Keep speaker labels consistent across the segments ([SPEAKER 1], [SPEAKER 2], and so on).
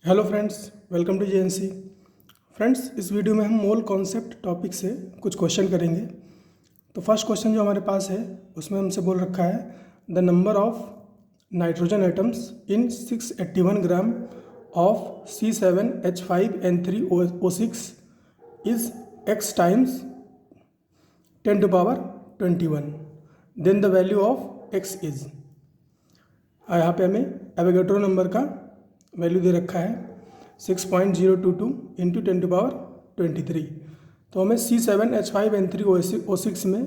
[SPEAKER 1] Hello friends, welcome to JNC. Friends, इस video में हम मोल कॉन्सेप्ट टॉपिक से कुछ क्वेश्चन करेंगे। तो फर्स्ट क्वेश्चन जो हमारे पास है उसमें हमसे बोल रखा है the number of nitrogen atoms in 681 gram of C7H5N3O6 is x times 10 to power 21, then the value of x is. यहाँ पे हमें एवोगैड्रो नंबर का वैल्यू दे रखा है 6.022 इंटू 10 टू पावर 23। तो हमें C7H5N3O6 में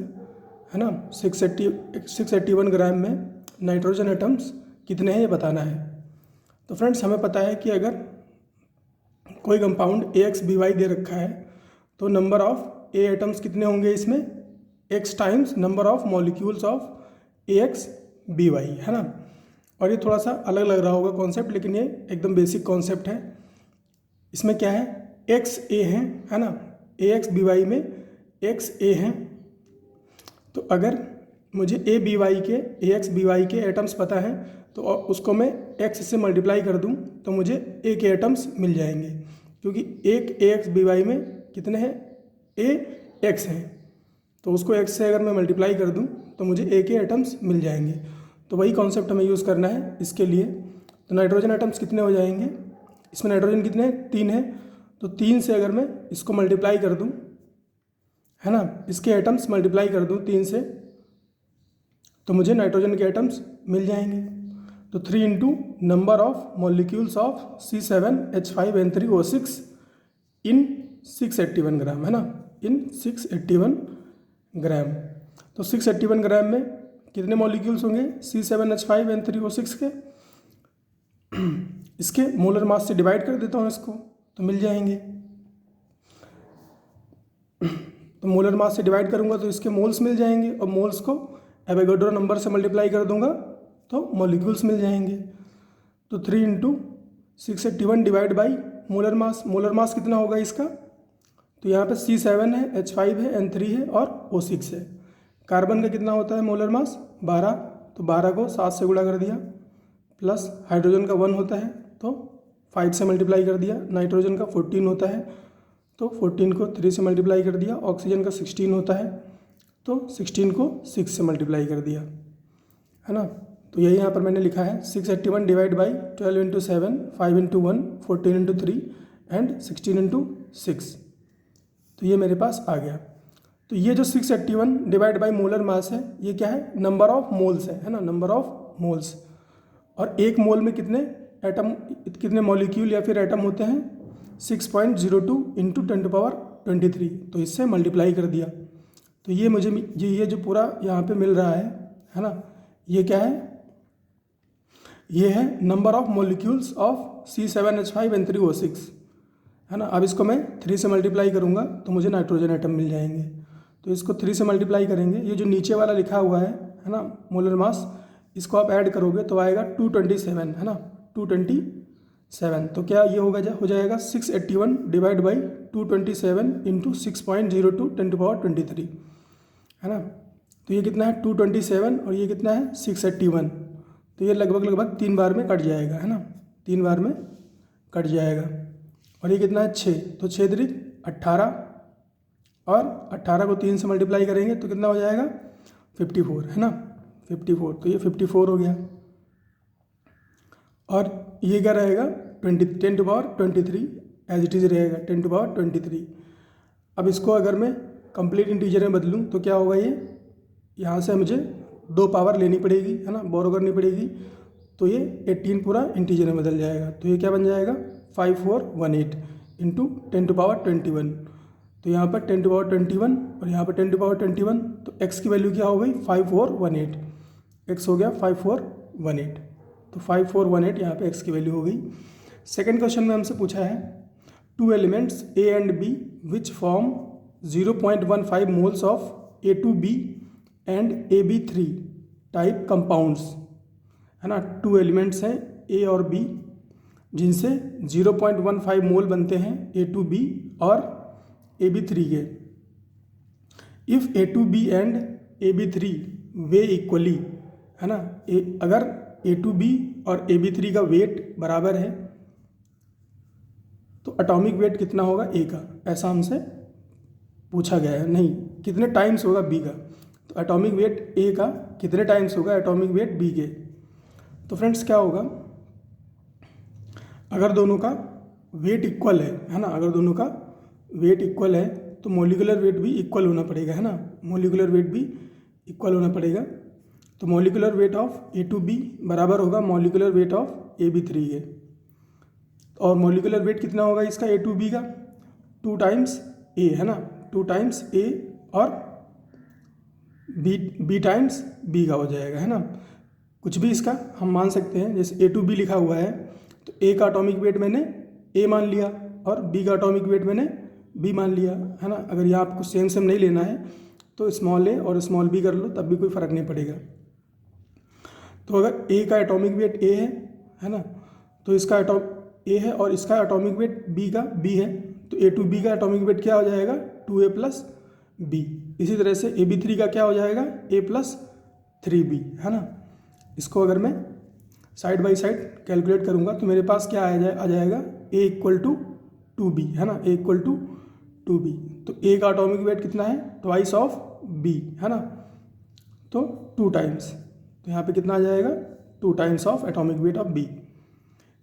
[SPEAKER 1] है ना 681 ग्राम में नाइट्रोजन एटम्स कितने हैं ये बताना है। तो फ्रेंड्स, हमें पता है कि अगर कोई कंपाउंड AXBY दे रखा है तो नंबर ऑफ A एटम्स कितने होंगे इसमें x times number of molecules of AXBY, है ना। और ये थोड़ा सा अलग लग रहा होगा कॉन्सेप्ट, लेकिन ये एकदम बेसिक कॉन्सेप्ट है। इसमें क्या है, XA है ना, AXBY में XA हैं। तो अगर मुझे AXBY के एटम्स पता है तो उसको मैं X से मल्टीप्लाई कर दूं तो मुझे A के एटम्स मिल जाएंगे, क्योंकि एक AXBY में कितने हैं, AX हैं। तो उसको X से अगर मैं मल्टीप्लाई कर दूं तो मुझे A के एटम्स मिल जाएंगे। तो वही कॉन्सेप्ट हमें यूज़ करना है इसके लिए। तो नाइट्रोजन एटम्स कितने हो जाएंगे, इसमें नाइट्रोजन कितने हैं, 3 है। तो 3 से अगर मैं इसको मल्टीप्लाई कर दूं, है ना, इसके एटम्स मल्टीप्लाई कर दूं 3 से, तो मुझे नाइट्रोजन के एटम्स मिल जाएंगे। तो 3 into number of molecules of C7H5N3O6 इन 681 ग्राम, है ना, इन 681 ग्राम। तो 681 ग्राम में कितने मॉलिक्यूल्स होंगे C7H5N3O6 के। इसके मोलर मास से डिवाइड कर देता हूँ इसको, तो मिल जाएंगे। तो मोलर मास से डिवाइड करूँगा तो इसके मोल्स मिल जाएंगे, और मोल्स को एवोगैड्रो नंबर से मल्टीप्लाई कर दूंगा तो मॉलिक्यूल्स मिल जाएंगे। तो 3 into 681 divide by molar mass कितना होगा इसका। तो यहाँ पे C7 है, H5 है, N3 है और O6 है। कार्बन का कितना होता है मोलर मास, 12। तो 12 को 7 से गुणा कर दिया, प्लस हाइड्रोजन का 1 होता है तो 5 से मल्टीप्लाई कर दिया। नाइट्रोजन का 14 होता है तो 14 को 3 से मल्टीप्लाई कर दिया। ऑक्सीजन का 16 होता है तो 16 को 6 से मल्टीप्लाई कर दिया, है ना। तो यही यहाँ पर मैंने लिखा है 681 divide by 12 into 7, 5 into 1, 14 into 3 and 16 into 6। तो ये मेरे पास आ गया। तो ये जो 681 डिवाइड बाई मोलर मास है, ये क्या है, नंबर ऑफ मोल्स है ना, नंबर ऑफ मोल्स। और एक मोल में कितने एटम, कितने मॉलिक्यूल या फिर एटम होते हैं, 6.02 इंटू 10 टू पावर 23। तो इससे मल्टीप्लाई कर दिया। तो ये मुझे ये जो पूरा यहाँ पे मिल रहा है ना, ये क्या है, ये है number of molecules of C7H5N3O6, है ना। अब इसको मैं 3 से मल्टीप्लाई करूँगा तो मुझे नाइट्रोजन एटम मिल जाएंगे। तो इसको 3 से मल्टीप्लाई करेंगे, ये जो नीचे वाला लिखा हुआ है ना, मोलर मास, इसको आप ऐड करोगे तो आएगा 227, है ना, 227। तो क्या ये हो जाएगा 681 divide by 227 into 6.02 10 to power 23, है ना। तो ये कितना है 227 और ये कितना है 681। तो ये लगभग 3 बार में कट जाएगा, है ना, 3 बार में कट जाएगा। और ये कितना है 6, तो 6 त्रिक 18, और 18 को 3 से मल्टीप्लाई करेंगे तो कितना हो जाएगा 54, है ना, 54। तो ये 54 हो गया। और ये क्या रहेगा 10 to power 23 as it is रहेगा, 10 टू पावर 23। अब इसको अगर मैं कंप्लीट इंटीजर में बदलूँ तो क्या होगा, ये यहाँ से मुझे 2 पावर लेनी पड़ेगी, है ना, बोरो करनी पड़ेगी। तो ये 18 पूरा इंटीजर में बदल जाएगा। तो ये क्या बन जाएगा 5418 इंटू 10 टू पावर 21। तो यहाँ पर 10 टू पावर 21 और यहाँ पर 10 टू पावर 21। तो x की वैल्यू क्या हो गई 5418, x हो गया 5418। तो 5418 यहाँ पे x की वैल्यू हो गई। सेकेंड क्वेश्चन में हमसे पूछा है 2 elements A and B which form 0.15 moles of A2B and AB3 type compounds, है ना। 2 एलिमेंट्स हैं A और B जिनसे 0.15 मोल बनते हैं A2B और AB3 के। If A2B and AB3 way equally, है ना, अगर A2B और AB3 का वेट बराबर है तो एटॉमिक वेट कितना होगा ए का, ऐसा हमसे पूछा गया है, नहीं कितने टाइम्स होगा बी का। तो एटॉमिक वेट ए का कितने टाइम्स होगा एटॉमिक वेट बी के। तो फ्रेंड्स क्या होगा, अगर दोनों का वेट इक्वल है ना, अगर दोनों का वेट इक्वल है तो मॉलिक्यूलर वेट भी इक्वल होना पड़ेगा, है ना, मॉलिक्यूलर वेट भी इक्वल होना पड़ेगा। तो मॉलिक्यूलर वेट ऑफ A2B बराबर होगा मॉलिक्यूलर वेट ऑफ AB3 के। और मॉलिक्यूलर वेट कितना होगा इसका A2B का, 2 टाइम्स A, है ना, 2 टाइम्स A और B टाइम्स B का हो जाएगा, है ना। कुछ भी इसका हम मान सकते हैं, जैसे A2B लिखा हुआ है तो A का एटॉमिक वेट मैंने A मान लिया और B का एटॉमिक वेट मैंने B मान लिया, है ना। अगर यहाँ आपको सेम सेम नहीं लेना है तो स्मॉल a और स्मॉल b कर लो, तब भी कोई फ़र्क नहीं पड़ेगा। तो अगर A का एटॉमिक वेट A है ना, तो इसका A है और इसका एटॉमिक वेट B का B है, तो A2B का एटॉमिक वेट क्या हो जाएगा 2A प्लस B। इसी तरह से AB3 का क्या हो जाएगा A प्लस 3B, है ना। इसको अगर मैं साइड बाई साइड कैलकुलेट करूँगा तो मेरे पास क्या आ जाएगा A इक्वल टू 2B, है ना, A इक्वल टू 2B। तो A का एटॉमिक वेट कितना है, ट्वाइस ऑफ B, है ना, तो 2 टाइम्स, तो यहाँ पे कितना आ जाएगा 2 times of atomic weight of B।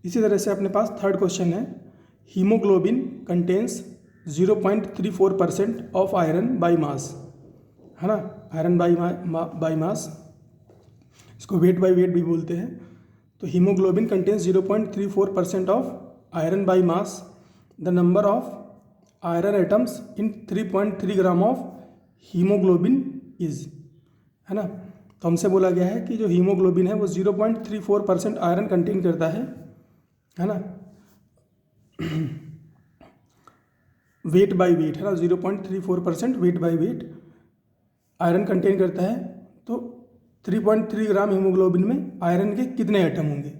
[SPEAKER 1] इसी तरह से अपने पास थर्ड क्वेश्चन है, haemoglobin contains 0.34% of iron by mass, है ना, आयरन बाई मास, इसको वेट बाई वेट भी बोलते हैं। तो haemoglobin contains 0.34% of iron by mass, the number of iron atoms in 3.3 gram of haemoglobin is, है ना। तो हमसे बोला गया है कि जो हीमोग्लोबिन है वो 0.34% आयरन कंटेन करता है ना, वेट बाई वेट, है ना, 0.34% weight by wait iron contain करता है। तो 3.3 ग्राम हीमोग्लोबिन में आयरन के कितने एटम होंगे,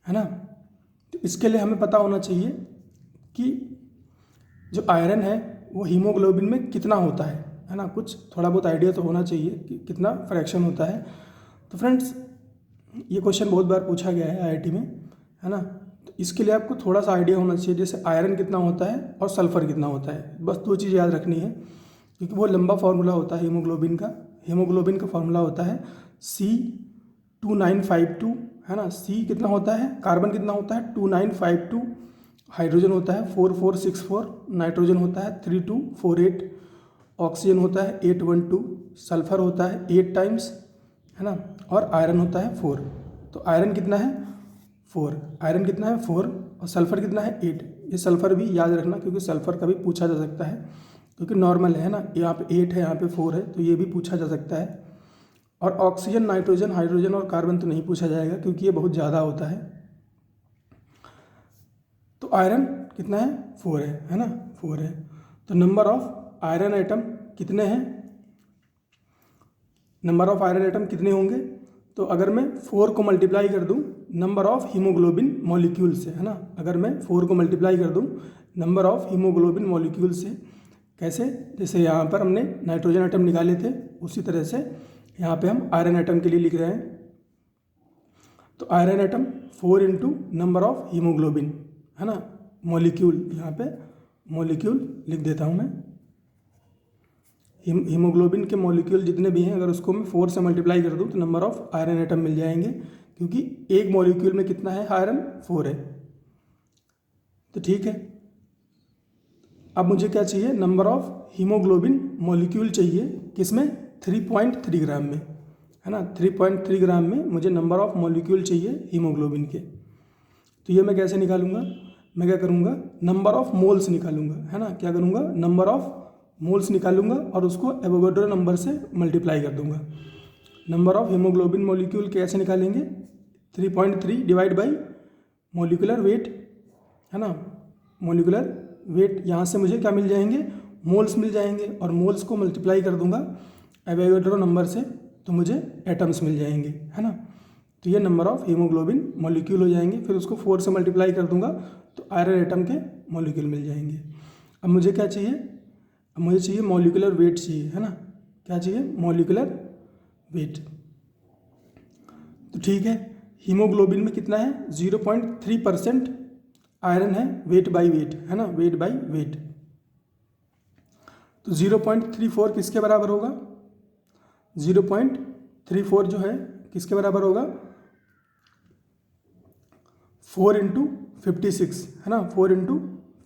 [SPEAKER 1] है ना। तो इसके लिए हमें पता होना चाहिए कि जो आयरन है वो हीमोग्लोबिन में कितना होता है ना, कुछ थोड़ा बहुत आइडिया तो होना चाहिए कि कितना फ्रैक्शन होता है। तो फ्रेंड्स ये क्वेश्चन बहुत बार पूछा गया है IIT में, है ना। तो इसके लिए आपको थोड़ा सा आइडिया होना चाहिए, जैसे आयरन कितना होता है और सल्फ़र कितना होता है, बस 2 चीज़ याद रखनी है, क्योंकि वो लंबा फार्मूला होता है हीमोग्लोबिन का। हीमोग्लोबिन का फार्मूला होता है C2952, है ना। C कितना होता है, कार्बन कितना होता है 2952, हाइड्रोजन होता है 4464, नाइट्रोजन होता है 3248, ऑक्सीजन होता है 812, सल्फर होता है 8 टाइम्स, है ना, और आयरन होता है 4। तो आयरन कितना है 4, आयरन कितना है 4 और सल्फर कितना है 8। ये सल्फर भी याद रखना, क्योंकि सल्फर का भी पूछा जा सकता है, क्योंकि नॉर्मल है ना, यहाँ पे 8 है यहाँ पे 4 है, तो ये भी पूछा जा सकता है। और ऑक्सीजन, नाइट्रोजन, हाइड्रोजन और कार्बन तो नहीं पूछा जाएगा, क्योंकि ये बहुत ज़्यादा होता है। तो आयरन कितना है 4 है ना, 4 है। तो नंबर ऑफ आयरन एटम कितने हैं, नंबर ऑफ आयरन एटम कितने होंगे, तो अगर मैं 4 को मल्टीप्लाई कर दूं नंबर ऑफ हीमोग्लोबिन मॉलिक्यूल से, है ना, अगर मैं 4 को मल्टीप्लाई कर दूं नंबर ऑफ हीमोग्लोबिन मॉलिक्यूल से, कैसे, जैसे यहाँ पर हमने नाइट्रोजन एटम निकाले थे, उसी तरह से यहाँ पे हम आयरन एटम के लिए लिख रहे हैं। तो iron atom 4 into number of haemoglobin, है ना, मॉलिक्यूल, यहाँ पे मॉलिक्यूल लिख देता हूँ मैं। हीमोग्लोबिन के मॉलिक्यूल जितने भी हैं, अगर उसको मैं 4 से मल्टीप्लाई कर दूँ तो नंबर ऑफ आयरन एटम मिल जाएंगे, क्योंकि एक मॉलिक्यूल में कितना है आयरन 4 है। तो ठीक है, अब मुझे क्या चाहिए, नंबर ऑफ हीमोग्लोबिन मॉलिक्यूल चाहिए, किसमें 3.3 ग्राम में, है ना, 3.3 ग्राम में मुझे नंबर ऑफ मॉलिक्यूल चाहिए हीमोग्लोबिन के। तो ये मैं कैसे निकालूंगा, मैं क्या करूँगा, नंबर ऑफ मोल्स निकालूंगा, है ना, क्या करूँगा, नंबर ऑफ मोल्स निकालूंगा और उसको एवोगाड्रो नंबर से मल्टीप्लाई कर दूंगा। नंबर ऑफ हीमोग्लोबिन मॉलिक्यूल कैसे निकालेंगे, 3.3 डिवाइड बाई मॉलिक्यूलर वेट, है ना, मॉलिक्यूलर वेट, यहाँ से मुझे क्या मिल जाएंगे, मोल्स मिल जाएंगे, और मोल्स को मल्टीप्लाई कर दूंगा एवोगाड्रो नंबर से, तो मुझे एटम्स मिल जाएंगे, है ना। तो ये नंबर ऑफ हीमोग्लोबिन मॉलिक्यूल हो जाएंगे, फिर उसको 4 से मल्टीप्लाई कर दूंगा तो आयरन एटम के मॉलिक्यूल मिल जाएंगे। अब मुझे क्या चाहिए, अब मुझे चाहिए मॉलिक्यूलर वेट चाहिए, है ना, क्या चाहिए, मॉलिक्यूलर वेट। तो ठीक है, हीमोग्लोबिन में कितना है 0.3% आयरन है वेट बाई वेट, है ना, वेट बाई वेट। तो 0.34 किसके बराबर होगा? 0.34 जो है किसके बराबर होगा? 4 इंटू 56, है ना, 4 into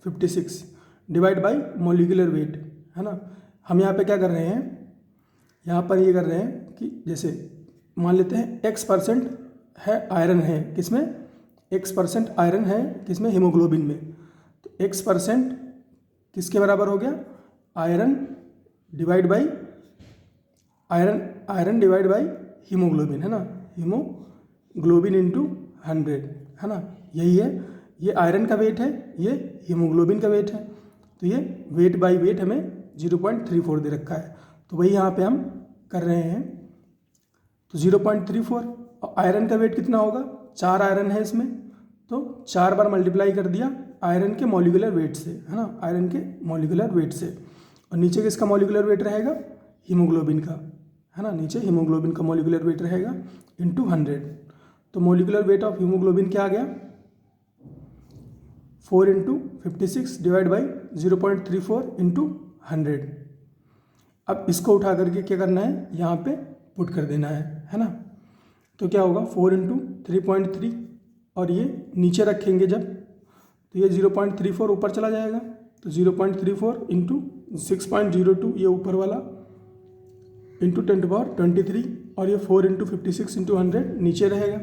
[SPEAKER 1] 56 divide by molecular weight, है ना। हम यहाँ पे क्या कर रहे हैं, यहाँ पर ये कर रहे हैं कि जैसे मान लेते हैं x% है आयरन है किसमें, x% आयरन है किसमें, हीमोग्लोबिन में। तो x% किसके बराबर हो गया? Iron divide by iron divide by haemoglobin, है ना, हीमोग्लोबिन इंटू 100, है ना, यही है। ये आयरन का वेट है, ये हीमोग्लोबिन का वेट है। तो ये वेट बाई वेट हमें 0.34 दे रखा है, तो वही यहाँ पे हम कर रहे हैं। तो 0.34 और आयरन का वेट कितना होगा? 4 आयरन है इसमें, तो 4 बार मल्टीप्लाई कर दिया आयरन के मॉलिक्यूलर वेट से, है ना, आयरन के मॉलिक्यूलर वेट से। और नीचे किसका मॉलिक्यूलर वेट रहेगा? हीमोग्लोबिन का, है ना, नीचे हीमोग्लोबिन का मॉलिक्यूलर वेट रहेगा इंटू 100। तो मॉलिक्यूलर वेट ऑफ हीमोग्लोबिन क्या आ गया? 4 इंटू 56 डिवाइड बाई 0.34 इंटू 100। अब इसको उठा करके क्या करना है, यहाँ पे पुट कर देना है ना। तो क्या होगा? 4 इंटू 3.3 और ये नीचे रखेंगे जब, तो ये 0.34 ऊपर चला जाएगा। तो 0.34 इंटू 6.02 ये ऊपर वाला इंटू 10⁻23 और ये 4 इंटू 56 इंटू 100 नीचे रहेगा,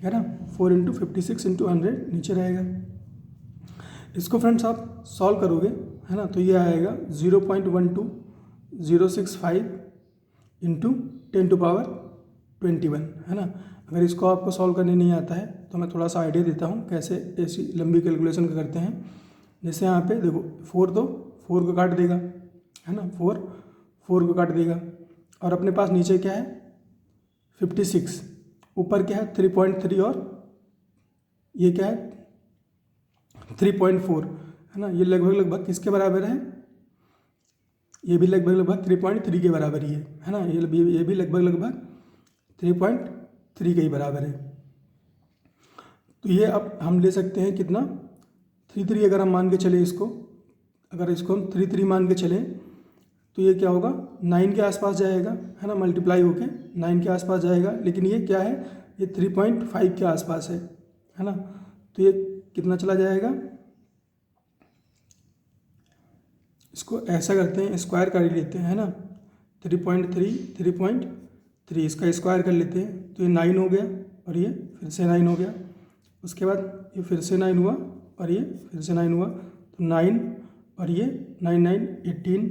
[SPEAKER 1] है ना, 4 इंटू 56 इंटू 100 नीचे रहेगा। इसको फ्रेंड्स आप सॉल्व करोगे, है ना, तो ये आएगा 0.12065 इंटू 10⁻21, है ना। अगर इसको आपको सॉल्व करने नहीं आता है तो मैं थोड़ा सा आइडिया देता हूँ कैसे ऐसी लंबी कैलकुलेशन करते हैं। जैसे यहाँ पे देखो 4 तो 4 को काट देगा, है ना, 4 को काट देगा। और अपने पास नीचे क्या है? 56, ऊपर क्या है? 3.3 और ये क्या है? 3.4, है ना। ये लगभग किसके बराबर है? ये भी लगभग 3.3 के बराबर ही है ना। ये भी लगभग 3.3 के ही बराबर है। तो ये अब हम ले सकते हैं कितना? 3 अगर हम मान के चले इसको, अगर इसको हम 3 मान के चलें तो ये क्या होगा? 9 के आसपास जाएगा, है ना, मल्टीप्लाई होके 9 के आसपास जाएगा। लेकिन ये क्या है? ये 3.5 के आसपास है ना। तो ये कितना चला जाएगा? इसको ऐसा करते हैं, स्क्वायर कर लेते हैं, है ना। 3.3 इसका स्क्वायर कर लेते हैं, तो ये 9 हो गया और ये फिर से 9 हो गया। उसके बाद ये फिर से 9 हुआ और ये फिर से 9 हुआ, तो 9 और ये 9 9 18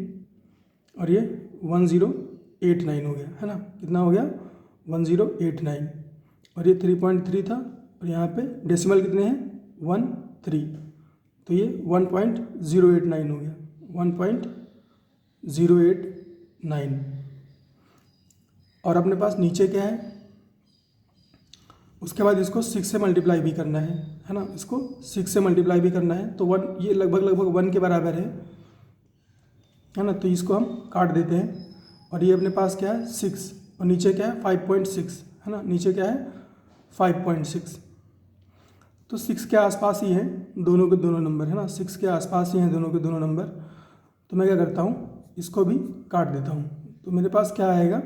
[SPEAKER 1] और ये 1089 हो गया, है ना। कितना हो गया? 1089। और ये 3.3 था और यहाँ पे डेसिमल कितने हैं? 1 3, तो ये 1.089 हो गया, 1.089। और अपने पास नीचे क्या है? उसके बाद इसको 6 से मल्टीप्लाई भी करना है ना, इसको 6 से मल्टीप्लाई भी करना है। तो 1 ये लगभग 1 के बराबर है ना। तो इसको हम काट देते हैं और ये अपने पास क्या है? 6 और नीचे क्या है? 5.6, है ना, नीचे क्या है? 5.6। तो 6 के आसपास ही हैं दोनों के दोनों नंबर, है ना, 6 के आसपास ही हैं दोनों के दोनों नंबर। तो मैं क्या करता हूँ, इसको भी काट देता हूँ। तो मेरे पास क्या आएगा?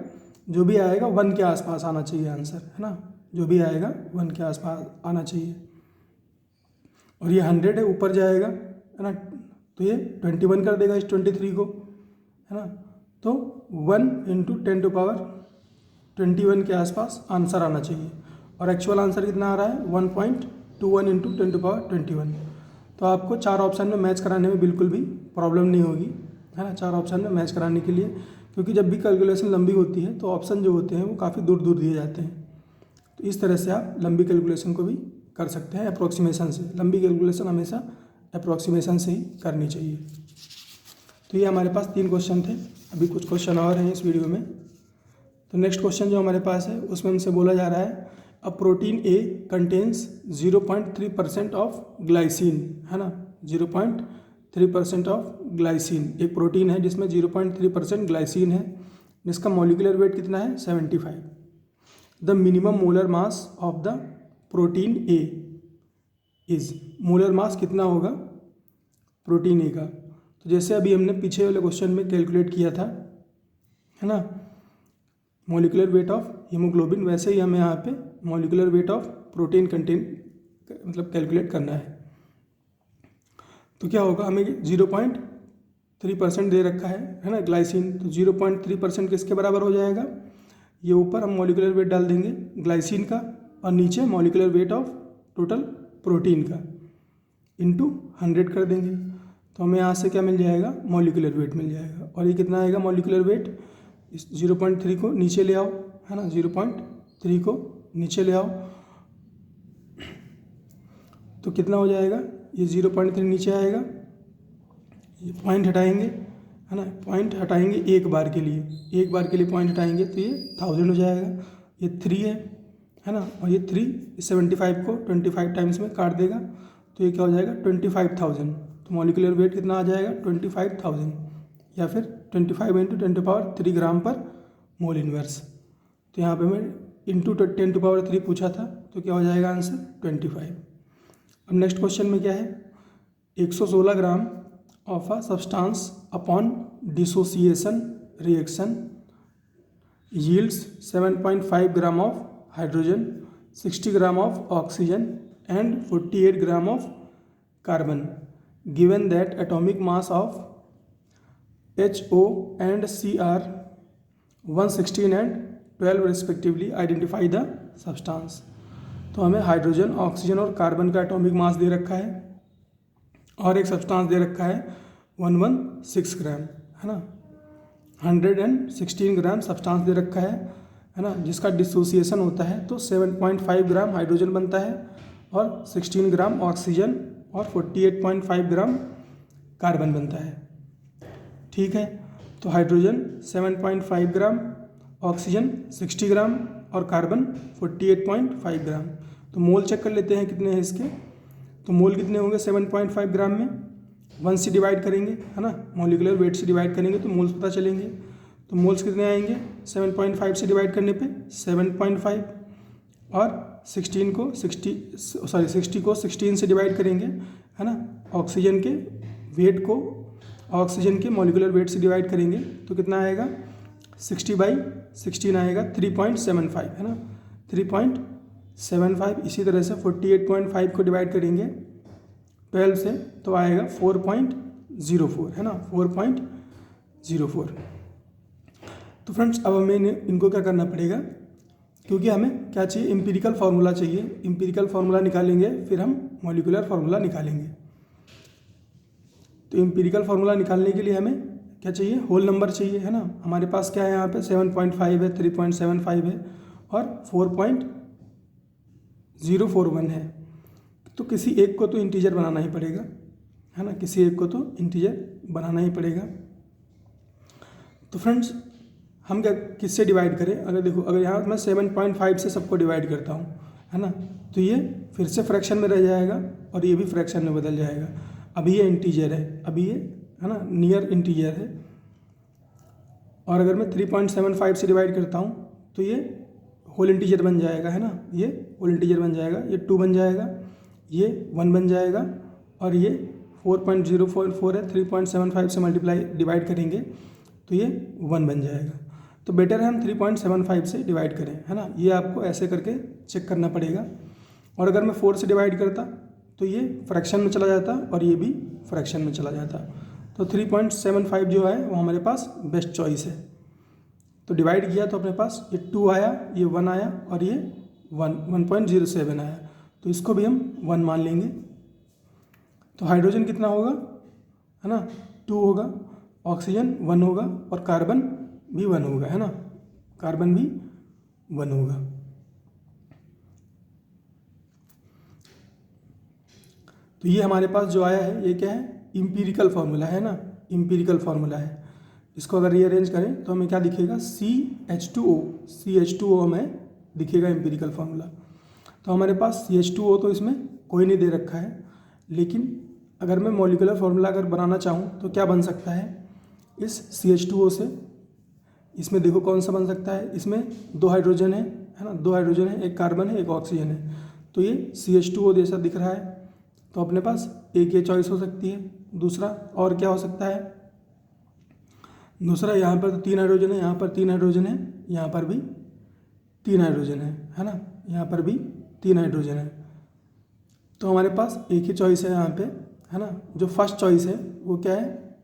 [SPEAKER 1] जो भी आएगा 1 के आसपास आना चाहिए आंसर, है ना, जो भी आएगा 1 के आसपास आना चाहिए। और ये 100 है, ऊपर जाएगा, है ना, तो ये 21 कर देगा इस 23 को, है ना। तो 1 इंटू 10⁻21 के आसपास आंसर आना चाहिए। और एक्चुअल आंसर कितना आ रहा है? 1.21 इंटू 10⁻21। तो आपको 4 ऑप्शन में मैच कराने में बिल्कुल भी प्रॉब्लम नहीं होगी, है ना, 4 ऑप्शन में मैच कराने के लिए। क्योंकि जब भी कैलकुलेशन लंबी होती है तो ऑप्शन जो होते हैं वो काफ़ी दूर दूर दिए जाते हैं। तो इस तरह से आप लंबी कैलकुलेशन को भी कर सकते हैं अप्रोक्सीमेशन से। लंबी कैलकुलेशन हमेशा अप्रोक्सीमेशन से ही करनी चाहिए। तो ये हमारे पास 3 क्वेश्चन थे, अभी कुछ क्वेश्चन और हैं इस वीडियो में। तो नेक्स्ट क्वेश्चन जो हमारे पास है उसमें हमसे बोला जा रहा है a protein A contains 0.3% of glycine, है ना, 0.3% ऑफ ग्लाइसिन। एक प्रोटीन है जिसमें 0.3% ग्लाइसिन है, जिसका मॉलिक्यूलर वेट कितना है? 75। The minimum molar mass of the protein A is, molar mass कितना होगा प्रोटीन ए का। तो जैसे अभी हमने पीछे वाले क्वेश्चन में कैलकुलेट किया था, है ना, मॉलिक्यूलर वेट ऑफ हीमोग्लोबिन, वैसे ही हमें यहाँ पे molecular weight of protein content मतलब कैलकुलेट करना है। तो क्या होगा, हमें 0.3% दे रखा है ना ग्लाइसिन, तो 0.3% किसके बराबर हो जाएगा, ये ऊपर हम मॉलिक्यूलर वेट डाल देंगे ग्लाइसिन का और नीचे molecular weight of total protein का इंटू 100 कर देंगे। तो हमें यहाँ से क्या मिल जाएगा, मॉलिक्यूलर वेट मिल जाएगा। और ये कितना आएगा मॉलिक्यूलर वेट, इस 0.3 को नीचे ले आओ, है ना, 0.3 को नीचे ले आओ तो कितना हो जाएगा, ये 0.3 नीचे आएगा, ये पॉइंट हटाएंगे, है ना, पॉइंट हटाएंगे एक बार के लिए पॉइंट हटाएंगे तो ये 1000 हो जाएगा। ये 3 है ना, और ये 3 75 को 25 टाइम्स में काट देगा तो ये क्या हो जाएगा 25,000। तो मॉलिक्यूलर वेट कितना आ जाएगा 25,000 या फिर 25 × 10⁻³ ग्राम पर मोल इनवर्स। तो यहाँ पे मैं इंटू 10⁻³ पूछा था तो क्या हो जाएगा आंसर 25। अब नेक्स्ट क्वेश्चन में क्या है, 116 gram of a substance upon dissociation reaction yields 7.5 gram of hydrogen, 60 gram of oxygen and 48 gram of carbon. Given that atomic mass of HO and C are 116 and 12 respectively, identify the substance. तो हमें hydrogen, oxygen और carbon का atomic mass दे रखा है और एक substance दे रखा है 116 ग्राम, है ना, 116 ग्राम सब्सटेंस दे रखा है ना, जिसका डिसोसिएशन होता है तो 7.5 ग्राम हाइड्रोजन बनता है और 16 ग्राम ऑक्सीजन और 48.5 ग्राम कार्बन बनता है। ठीक है, तो हाइड्रोजन 7.5 ग्राम, ऑक्सीजन 60 ग्राम और कार्बन 48.5 ग्राम। तो मोल चेक कर लेते हैं कितने हैं इसके। तो मोल कितने होंगे 7.5 ग्राम में, 1 से डिवाइड करेंगे, है ना, मॉलिक्यूलर वेट से डिवाइड करेंगे तो मोल्स पता चलेंगे। तो मोल्स कितने आएंगे 7.5 से डिवाइड करने पे 7.5 और 60 को 16 से डिवाइड करेंगे, है ना, ऑक्सीजन के वेट को ऑक्सीजन के मॉलिक्यूलर वेट से डिवाइड करेंगे तो कितना आएगा 60/16 आएगा 3.75, है ना, 3.75। इसी तरह से 48.5 को डिवाइड करेंगे 12 से तो आएगा 4.04, है ना, 4.04। तो फ्रेंड्स अब हमें इनको क्या करना पड़ेगा, क्योंकि हमें क्या चाहिए एम्पिरिकल फार्मूला चाहिए, एम्पिरिकल फार्मूला निकालेंगे फिर हम मॉलिक्यूलर फार्मूला निकालेंगे। तो एम्पिरिकल फार्मूला निकालने के लिए हमें क्या चाहिए, होल नंबर चाहिए, है ना। हमारे पास क्या है यहाँ पे 7.5 है, 3.75 है और 4.041 है। तो किसी एक को तो इंटीजर बनाना ही पड़ेगा, है ना, किसी एक को तो इंटीजर बनाना ही पड़ेगा। तो फ्रेंड्स हम क्या किससे डिवाइड करें, अगर देखो अगर यहाँ मैं 7.5 से सबको डिवाइड करता हूँ, है ना, तो ये फिर से फ्रैक्शन में रह जाएगा और ये भी फ्रैक्शन में बदल जाएगा। अभी ये इंटीजर है, अभी ये, है ना, नियर इंटीजर है। और अगर मैं 3.75 से डिवाइड करता हूँ तो ये होल इंटीजर बन जाएगा, है ना, ये होल इंटीजर बन जाएगा, ये 2 बन जाएगा, ये 1 बन जाएगा और ये 4.044 है, 3.75 से डिवाइड करेंगे तो ये 1 बन जाएगा। तो बेटर है हम 3.75 से डिवाइड करें, है ना, ये आपको ऐसे करके चेक करना पड़ेगा। और अगर मैं 4 से डिवाइड करता तो ये फ्रैक्शन में चला जाता और ये भी फ्रैक्शन में चला जाता। तो 3.75 जो है वो हमारे पास बेस्ट चॉइस है। तो डिवाइड किया तो अपने पास ये 2 आया, ये 1 आया और ये 1.07 आया, तो इसको भी हम 1 मान लेंगे। तो हाइड्रोजन कितना होगा, है ना, 2 होगा, ऑक्सीजन 1 होगा और कार्बन भी 1 होगा, है ना, कार्बन भी 1 होगा। तो ये हमारे पास जो आया है ये क्या है, इम्पीरिकल फार्मूला है ना, इम्पीरिकल फार्मूला है। इसको अगर रीअरेंज करें तो हमें क्या दिखेगा CH2O हमें दिखेगा इम्पीरिकल फार्मूला। तो हमारे पास CH2O तो इसमें कोई नहीं दे रखा है, लेकिन अगर मैं मॉलिक्यूलर फार्मूला अगर बनाना चाहूँ तो क्या बन सकता है इस CH2O से। इसमें देखो कौन सा बन सकता है, इसमें 2 हाइड्रोजन है ना, 2 हाइड्रोजन है, एक कार्बन है, एक ऑक्सीजन है। तो ये CH2O जैसा दिख रहा है, तो अपने पास एक ये चॉइस हो सकती है। दूसरा और क्या हो सकता है, दूसरा यहाँ पर तो 3 हाइड्रोजन है, यहाँ पर 3 हाइड्रोजन है, यहाँ पर भी 3 हाइड्रोजन है ना, यहाँ पर भी 3 हाइड्रोजन है। तो हमारे पास एक ही चॉइस है यहाँ पे, है ना। जो फर्स्ट चॉइस है वो क्या है,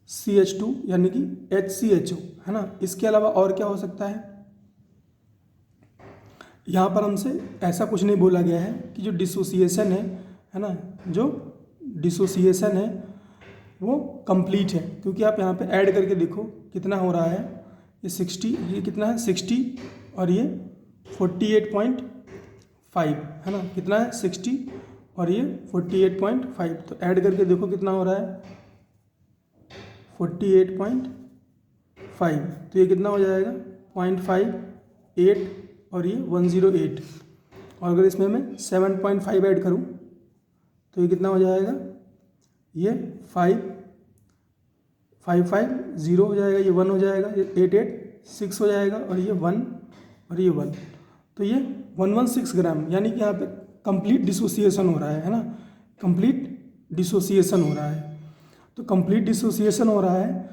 [SPEAKER 1] CH2 यानी कि HCHO, है ना। इसके अलावा और क्या हो सकता है, यहाँ पर हमसे ऐसा कुछ नहीं बोला गया है कि जो डिसोसिएशन है ना, जो डिसोसिएशन है वो कंप्लीट है, क्योंकि आप यहाँ पे ऐड करके देखो कितना हो रहा है, ये 60, ये कितना है 60 और ये 48.5, है ना। कितना है 60 और ये 48.5, तो ऐड करके देखो कितना हो रहा है 48.5, तो ये कितना हो जाएगा 0.58 और ये 108, और अगर इसमें मैं 7.5 ऐड करूँ तो ये कितना हो जाएगा, ये 5550 हो जाएगा, ये 1 हो जाएगा, ये 886 हो जाएगा, और ये 1 और ये 1, तो ये 116 ग्राम, यानी कि यहाँ पे कंप्लीट डिसोसिएशन हो रहा है ना, कंप्लीट डिसोसिएशन हो रहा है। तो कंप्लीट डिसोसिएशन हो रहा है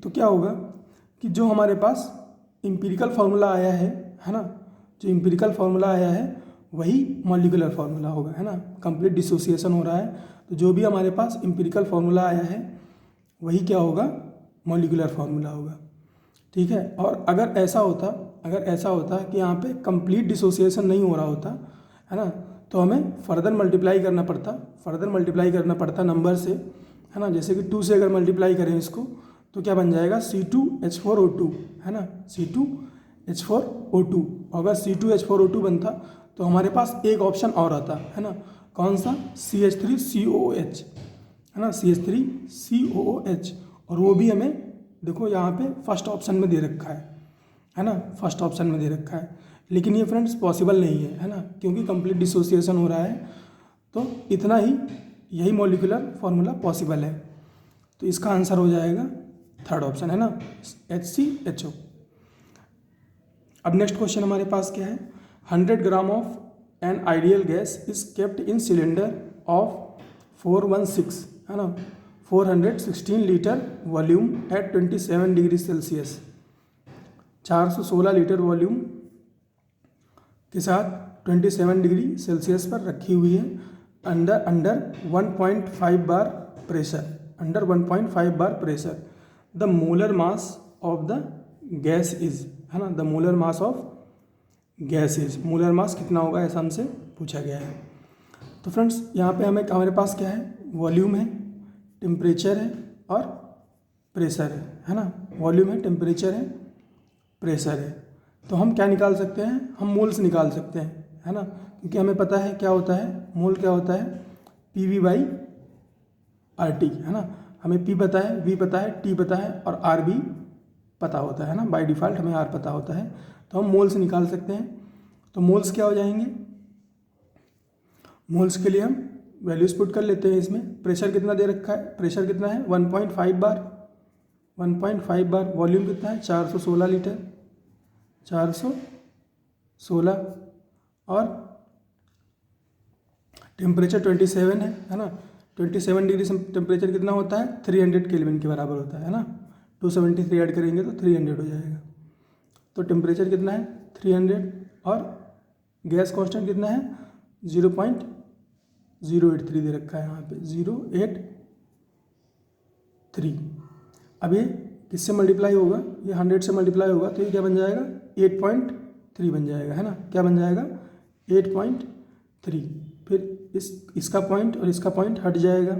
[SPEAKER 1] तो क्या होगा कि जो हमारे पास इम्पीरिकल फार्मूला आया है ना, जो इम्पीरिकल फार्मूला आया है वही मॉलिक्यूलर फार्मूला होगा, है ना। कंप्लीट डिसोसिएशन हो रहा है तो जो भी हमारे पास इम्पीरिकल फार्मूला आया है वही क्या होगा, मॉलिक्यूलर फार्मूला होगा, ठीक है। और अगर ऐसा होता कि यहाँ पे कंप्लीट डिसोसिएशन नहीं हो रहा होता, है ना, तो हमें फर्दर मल्टीप्लाई करना पड़ता नंबर से, है ना। जैसे कि 2 से अगर मल्टीप्लाई करें इसको तो क्या बन जाएगा C2H4O2, है ना, C2H4O2। अगर C2H4O2 बनता तो हमारे पास एक ऑप्शन और आता, है ना, कौन सा, CH3COOH, है ना, CH3COOH, और वो भी हमें देखो यहाँ पे फर्स्ट ऑप्शन में दे रखा है ना, फर्स्ट ऑप्शन में दे रखा है। लेकिन ये फ्रेंड्स पॉसिबल नहीं है ना, क्योंकि कंप्लीट डिसोसिएशन हो रहा है, तो इतना ही, यही मॉलिक्यूलर फार्मूला पॉसिबल है। तो इसका आंसर हो जाएगा थर्ड ऑप्शन, है ना, HCHO। अब नेक्स्ट क्वेश्चन हमारे पास क्या है, 100 gram of an ideal gas is kept in cylinder of 416, है ना, 416 litre volume at 27 degree Celsius, 416 litre volume के साथ 27 डिग्री सेल्सियस पर रखी हुई है, under 1.5 bar pressure, under 1.5 bar pressure. The molar mass of the gas is, है ना, the molar mass of gas is, molar mass कितना होगा ऐसा हमसे पूछा गया है। तो फ्रेंड्स यहाँ पे हमारे पास क्या है, वॉल्यूम है, टेम्परेचर है और प्रेशर है ना, वॉल्यूम है, टेम्परेचर है, प्रेशर है। तो हम क्या निकाल सकते हैं, हम मोल्स निकाल सकते हैं, है ना, क्योंकि हमें पता है क्या होता है मोल, क्या होता है PV/RT, है ना। हमें P पता है, V पता है, T पता है और R भी पता होता है ना, बाय डिफ़ॉल्ट हमें R पता होता है, तो हम मोल्स निकाल सकते हैं। तो मोल्स क्या हो जाएंगे, मोल्स के लिए हम वैल्यूज पुट कर लेते हैं इसमें। प्रेशर कितना दे रखा है, प्रेशर कितना है 1.5 बार, 1.5 बार, वॉल्यूम कितना है 416 लीटर, 416, और टेम्परेचर 27 है ना, 27 डिग्री टेम्परेचर कितना होता है 300 केल्विन के बराबर होता है ना, 273 ऐड करेंगे तो 300 हो जाएगा। तो टेम्परेचर कितना है 300 और गैस कांस्टेंट कितना है 0.083 दे रखा है यहाँ पे 083। अब ये किससे मल्टीप्लाई होगा, ये 100 से मल्टीप्लाई होगा तो ये क्या बन जाएगा 8.3 बन जाएगा, है ना, क्या बन जाएगा 8.3। फिर इसका पॉइंट और इसका पॉइंट हट जाएगा,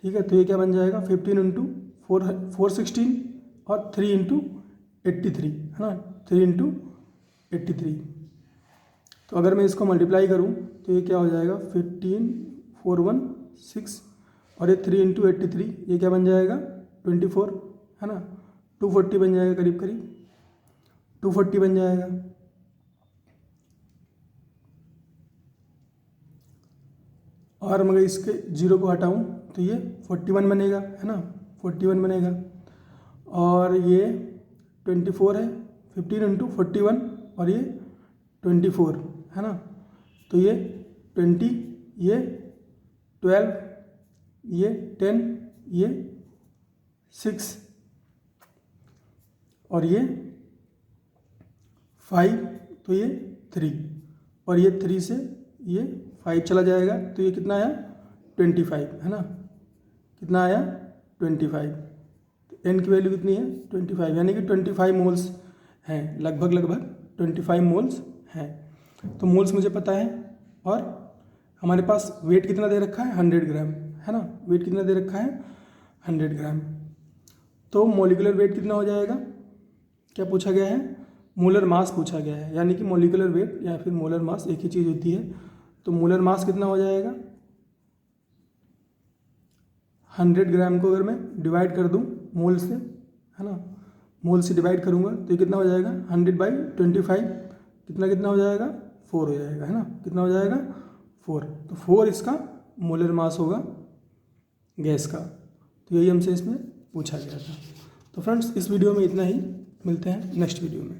[SPEAKER 1] ठीक है। तो ये क्या बन जाएगा 15 × 416 और 3 × 83, है ना, 3 × 83। तो अगर मैं इसको मल्टीप्लाई करूँ तो ये क्या हो जाएगा 15,416 और ये 3 × 83, ये क्या बन जाएगा 24, है ना, 240 बन जाएगा, करीब करीब 240 बन जाएगा। और मगर इसके 0 को हटाऊँ तो ये 41 बनेगा, है ना, 41 बनेगा। और ये 24 है, 15 × 41 और ये 24, है ना, तो ये 20, ये 12, ये 10, ये 6 और ये 5, तो ये 3 और ये 3 से ये 5 चला जाएगा, तो ये कितना आया 25 है ना, कितना आया 25। तो एन की वैल्यू कितनी है 25, यानी कि 25 मोल्स हैं, लगभग 25 मोल्स हैं। तो मोल्स मुझे पता है, और हमारे पास वेट कितना दे रखा है 100 ग्राम, है ना, वेट कितना दे रखा है 100 ग्राम। तो मोलिकुलर वेट कितना हो जाएगा, क्या पूछा गया है, मोलर मास पूछा गया है, यानी कि मोलिकुलर वेट या फिर मोलर मास एक ही चीज़ होती है। तो मोलर मास कितना हो जाएगा, 100 ग्राम को अगर मैं डिवाइड कर दूं मोल से, है ना, मोल से डिवाइड करूंगा तो ये कितना हो जाएगा 100/25, कितना हो जाएगा 4 हो जाएगा, है ना, कितना हो जाएगा 4। तो 4 इसका मोलर मास होगा गैस का। तो यही हमसे इसमें पूछा गया था। तो फ्रेंड्स इस वीडियो में इतना ही, मिलते हैं नेक्स्ट वीडियो में।